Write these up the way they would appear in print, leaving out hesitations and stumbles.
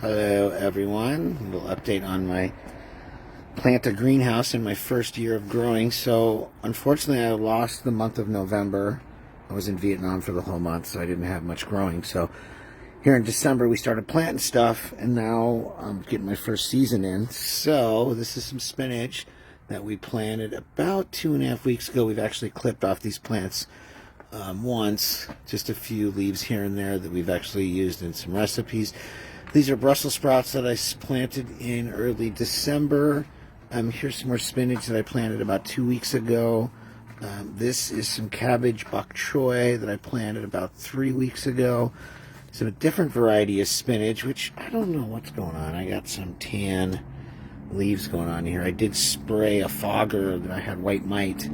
Hello everyone, a little update on my plant a greenhouse in my first year of growing. So unfortunately I lost the month of November. I was in Vietnam for the whole month, so I didn't have much growing. So here in December we started planting stuff, and now I'm getting my first season in. So this is some spinach that we planted about 2.5 weeks ago. We've actually clipped off these plants once, just a few leaves here and there that we've actually used in some recipes. These are Brussels sprouts that I planted in early December. Here's some more spinach that I planted about 2 weeks ago. This is some cabbage bok choy that I planted about 3 weeks ago. Some different variety of spinach, which I don't know what's going on. I got some tan leaves going on here. I did spray a fogger that I had white mite,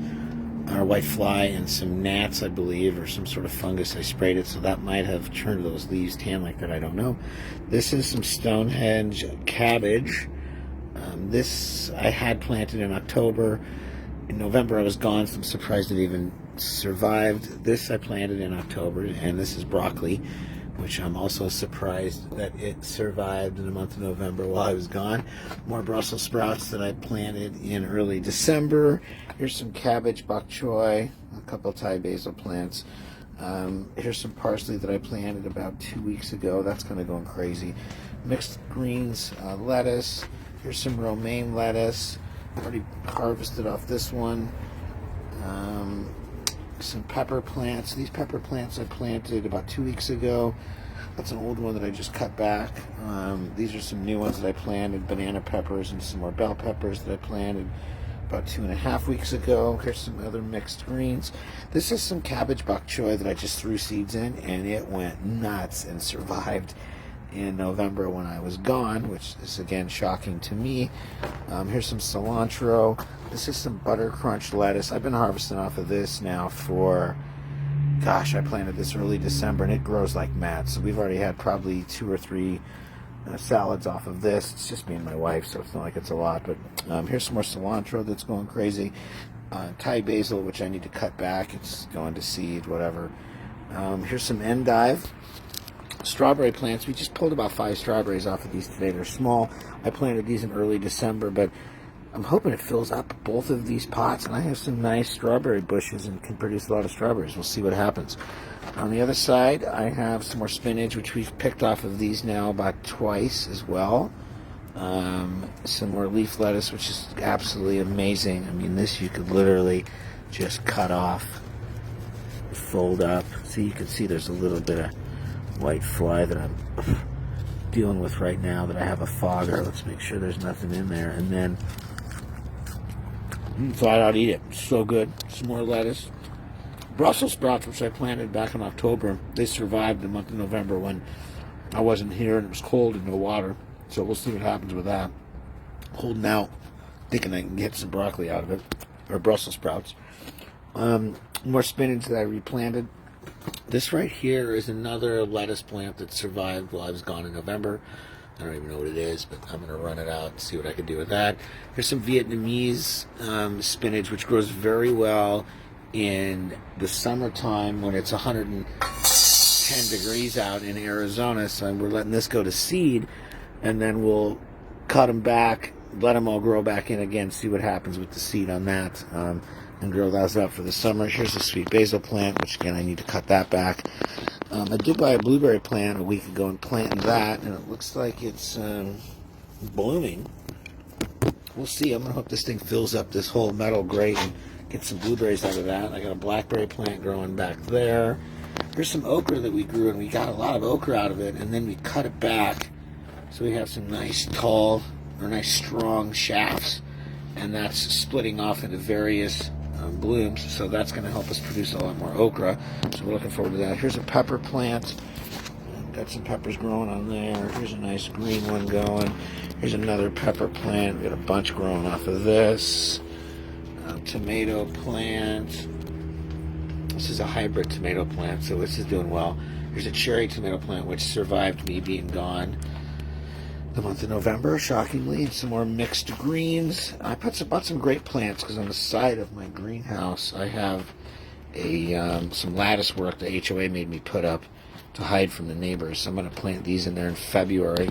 or white fly, and some gnats, I believe, or some sort of fungus. I sprayed it, so that might have turned those leaves tan like that. I don't know. This is some Stonehenge cabbage. This I had planted in October. In November I was gone, so I'm surprised it even survived. This I planted in October, and this is broccoli, which I'm also surprised that it survived in the month of November while I was gone. More Brussels sprouts that I planted in early December. Here's some cabbage bok choy, a couple Thai basil plants. Here's some parsley that I planted about 2 weeks ago. That's kind of going crazy. Mixed greens, lettuce. Here's some romaine lettuce. I already harvested off this one. Some pepper plants. These pepper plants I planted about 2 weeks ago. That's an old one that I just cut back. These are some new ones that I planted, banana peppers, and some more bell peppers that I planted about 2.5 weeks ago. Here's some other mixed greens. This is some cabbage bok choy that I just threw seeds in, and it went nuts and survived in November when I was gone, which is again shocking to me. Here's some cilantro. This is some butter crunch lettuce. I've been harvesting off of this now for, gosh, I planted this early December, and it grows like mad. So we've already had probably 2 or 3 salads off of this. It's just me and my wife, so it's not like it's a lot. But here's some more cilantro that's going crazy. Thai basil, which I need to cut back. It's going to seed, whatever. Here's some endive. Strawberry plants. We just pulled about 5 strawberries off of these today. They're small. I planted these in early December, but I'm hoping it fills up both of these pots, and I have some nice strawberry bushes and can produce a lot of strawberries. We'll see what happens. On the other side, I have some more spinach, which we've picked off of these now about twice as well. Some more leaf lettuce, which is absolutely amazing. I mean, this you could literally just cut off, fold up. See, you can see there's a little bit of white fly that I'm dealing with right now, that I have a fogger. Let's make sure there's nothing in there, and then flat out eat it. So good. Some more lettuce. Brussels sprouts, which I planted back in October, they survived the month of November when I wasn't here and it was cold and no water. So we'll see what happens with that. Holding out, thinking I can get some broccoli out of it, or Brussels sprouts. More spinach that I replanted. This right here is another lettuce plant that survived while I was gone in November. I don't even know what it is, but I'm going to run it out and see what I can do with that. Here's some Vietnamese spinach, which grows very well in the summertime when it's 110 degrees out in Arizona. So we're letting this go to seed, and then we'll cut them back, let them all grow back in again, see what happens with the seed on that, and grow those up for the summer. Here's a sweet basil plant, which again I need to cut that back. I did buy a blueberry plant a week ago and planted that, and it looks like it's blooming. We'll see. I'm going to hope this thing fills up this whole metal grate and get some blueberries out of that. I got a blackberry plant growing back there. Here's some okra that we grew, and we got a lot of okra out of it, and then we cut it back so we have some nice tall, or nice strong shafts, and that's splitting off into various blooms, so that's going to help us produce a lot more okra. So we're looking forward to that. Here's a pepper plant. Got some peppers growing on there. Here's a nice green one going. Here's another pepper plant. We got a bunch growing off of this. Tomato plant. This is a hybrid tomato plant, so this is doing well. Here's a cherry tomato plant, which survived me being gone the month of November, shockingly. And some more mixed greens. I bought some great plants because on the side of my greenhouse I have some lattice work the HOA made me put up to hide from the neighbors. So I'm going to plant these in there in February.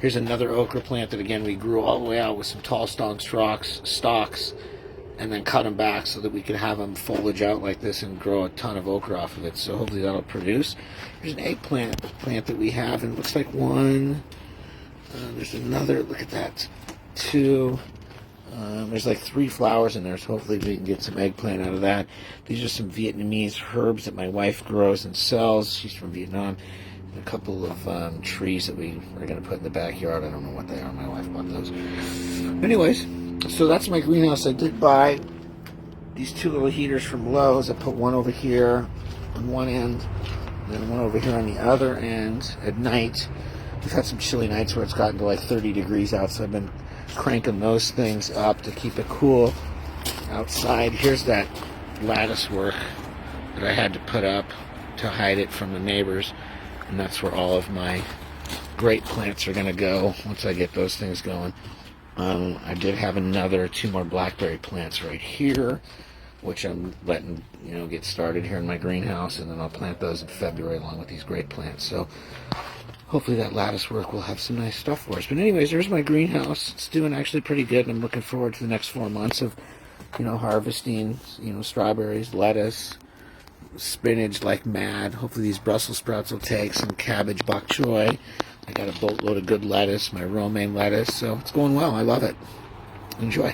Here's another okra plant that, again, we grew all the way out with some tall stalks, and then cut them back so that we could have them foliage out like this and grow a ton of okra off of it. So hopefully that'll produce. There's an eggplant plant that we have, and it looks like one. There's another. Look at that. Two. There's like 3 flowers in there, so hopefully we can get some eggplant out of that. These are some Vietnamese herbs that my wife grows and sells. She's from Vietnam. A couple of trees that we are going to put in the backyard. I don't know what they are. My wife bought those. Anyways, so that's my greenhouse. I did buy these 2 little heaters from Lowe's. I put one over here on one end, and then one over here on the other end at night. We've had some chilly nights where it's gotten to like 30 degrees out, so I've been cranking those things up to keep it cool outside. Here's that lattice work that I had to put up to hide it from the neighbors. And that's where all of my great plants are going to go once I get those things going. I did have 2 more blackberry plants right here, which I'm letting get started here in my greenhouse, and then I'll plant those in February along with these great plants. So hopefully that lattice work will have some nice stuff for us. But anyways, there's my greenhouse. It's doing actually pretty good, and I'm looking forward to the next 4 months of harvesting strawberries, lettuce, spinach like mad. Hopefully these Brussels sprouts will take, some cabbage, bok choy. I got a boatload of good lettuce, my romaine lettuce, so it's going well. I love it. Enjoy.